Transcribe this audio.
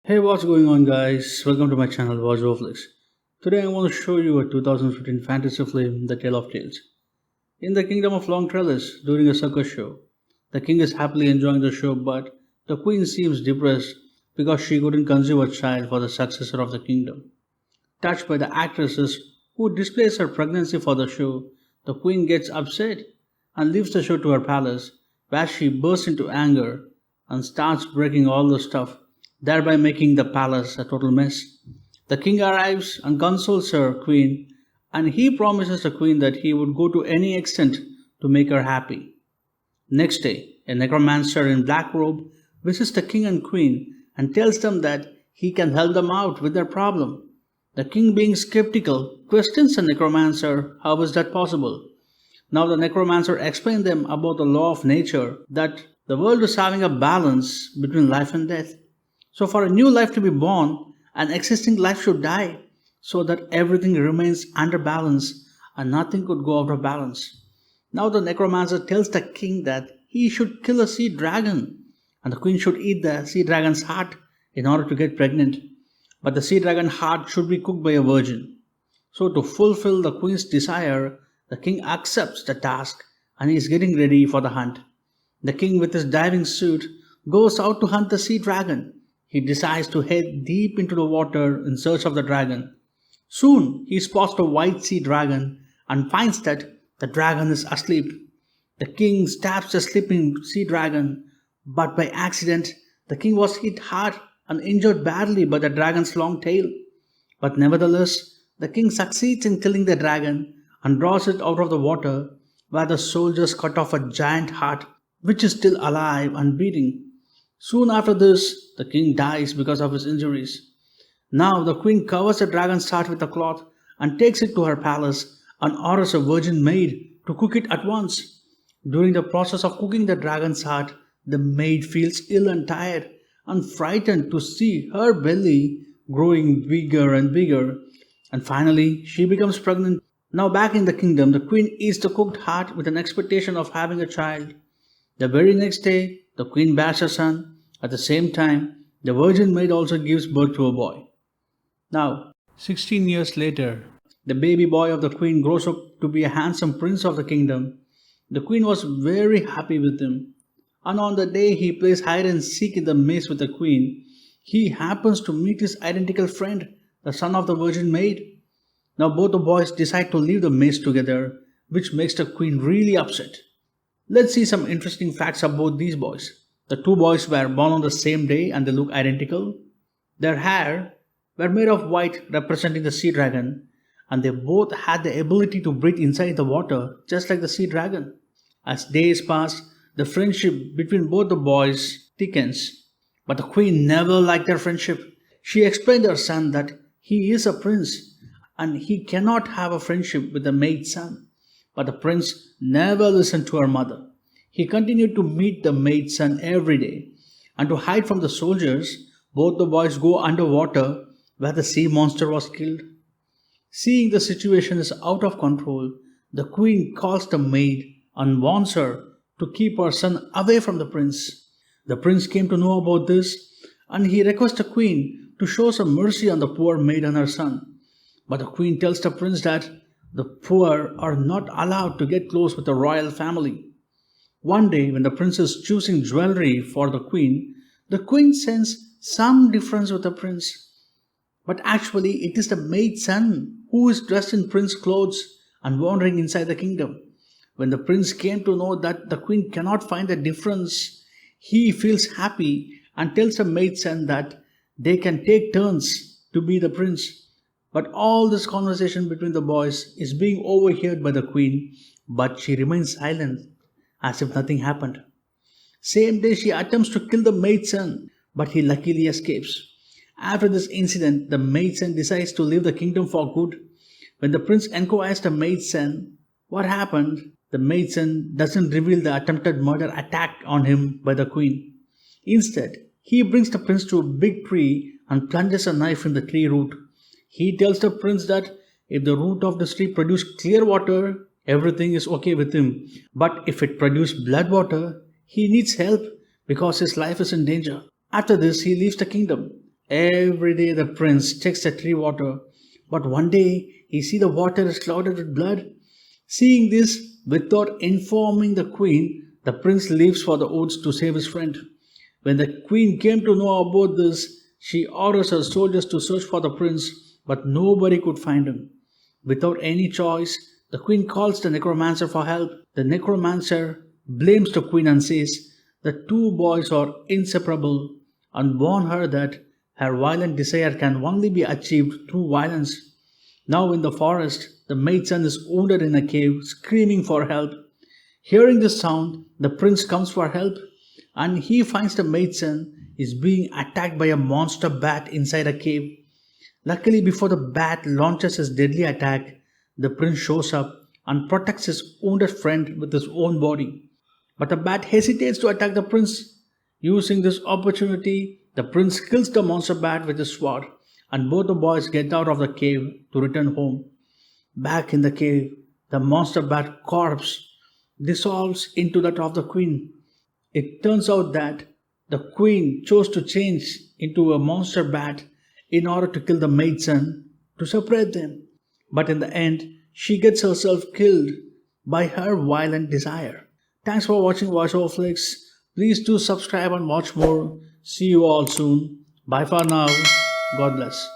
Hey, what's going on, guys? Welcome to my channel, Watch Overflix. Today, I want to show you a 2015 fantasy film, The Tale of Tales. In the kingdom of Long Trellis, during a circus show, the king is happily enjoying the show, but the queen seems depressed because she couldn't conceive a child for the successor of the kingdom. Touched by the actresses who displays her pregnancy for the show, the queen gets upset and leaves the show to her palace, where she bursts into anger and starts breaking all the stuff, thereby making the palace a total mess. The king arrives and consoles her queen, and he promises the queen that he would go to any extent to make her happy. Next day, a necromancer in black robe visits the king and queen and tells them that he can help them out with their problem. The king, being skeptical, questions the necromancer how is that possible. Now the necromancer explains them about the law of nature, that the world is having a balance between life and death. So for a new life to be born, an existing life should die, so that everything remains under balance and nothing could go out of balance. Now the necromancer tells the king that he should kill a sea dragon, and the queen should eat the sea dragon's heart in order to get pregnant. But the sea dragon heart should be cooked by a virgin. So to fulfill the queen's desire, the king accepts the task and is getting ready for the hunt. The king, with his diving suit, goes out to hunt the sea dragon. He decides to head deep into the water in search of the dragon. Soon he spots the white sea dragon and finds that the dragon is asleep. The king stabs the sleeping sea dragon, but by accident the king was hit hard and injured badly by the dragon's long tail. But nevertheless, the king succeeds in killing the dragon and draws it out of the water, where the soldiers cut off a giant heart which is still alive and beating. Soon after this, the king dies because of his injuries. Now the queen covers the dragon's heart with a cloth and takes it to her palace and orders a virgin maid to cook it at once. During the process of cooking the dragon's heart, the maid feels ill and tired and frightened to see her belly growing bigger and bigger, and finally she becomes pregnant. Now back in the kingdom, the queen eats the cooked heart with an expectation of having a child. The very next day, the queen bears a son. At the same time, the virgin maid also gives birth to a boy. Now, 16 years later, the baby boy of the queen grows up to be a handsome prince of the kingdom. The queen was very happy with him, and on the day he plays hide and seek in the maze with the queen, he happens to meet his identical friend, the son of the virgin maid. Now both the boys decide to leave the maze together, which makes the queen really upset. Let's see some interesting facts about these boys. The two boys were born on the same day and they look identical. Their hair were made of white, representing the sea dragon, and they both had the ability to breathe inside the water, just like the sea dragon. As days pass, the friendship between both the boys thickens, but the queen never liked their friendship. She explained to her son that he is a prince and he cannot have a friendship with the maid's son. But the prince never listened to her mother. He continued to meet the maid's son every day, and to hide from the soldiers, both the boys go underwater where the sea monster was killed. Seeing the situation is out of control, the queen calls the maid and warns her to keep her son away from the prince. The prince came to know about this, and he requests the queen to show some mercy on the poor maid and her son. But the queen tells the prince that the poor are not allowed to get close with the royal family. One day, when the prince is choosing jewelry for the queen sensed some difference with the prince. But actually, it is the maid's son who is dressed in prince clothes and wandering inside the kingdom. When the prince came to know that the queen cannot find the difference, he feels happy and tells the maid's son that they can take turns to be the prince. But all this conversation between the boys is being overheard by the queen, but she remains silent as if nothing happened. Same day she attempts to kill the maid's son, but he luckily escapes. After this incident, the maid's son decides to leave the kingdom for good. When the prince inquires the maid's son what happened, the maid's son doesn't reveal the attempted murder attack on him by the queen. Instead, he brings the prince to a big tree and plunges a knife in the tree root. He tells the prince that if the root of the tree produces clear water, everything is okay with him. But if it produces blood water, he needs help because his life is in danger. After this, he leaves the kingdom Every day the prince checks the tree water, but one day he sees the water is clouded with blood. Seeing this, without informing the queen, the prince leaves for the woods to save his friend. When the queen came to know about this, she orders her soldiers to search for the prince, but nobody could find him. Without any choice, the queen calls the necromancer for help. The necromancer blames the queen and says the two boys are inseparable and warn her that her violent desire can only be achieved through violence. Now in the forest, the maid's son is wounded in a cave, screaming for help. Hearing this sound, the prince comes for help and he finds the maid's son is being attacked by a monster bat inside a cave. Luckily, before the bat launches his deadly attack, the prince shows up and protects his wounded friend with his own body. But the bat hesitates to attack the prince. Using this opportunity, the prince kills the monster bat with his sword, and both the boys get out of the cave to return home. Back in the cave, the monster bat corpse dissolves into that of the queen. It turns out that the queen chose to change into a monster bat in order to kill the maid's son to separate them. But in the end, she gets herself killed by her violent desire. Thanks for watching Voice Over Flicks. Please do subscribe and watch more. See you all soon. Bye for now. God bless.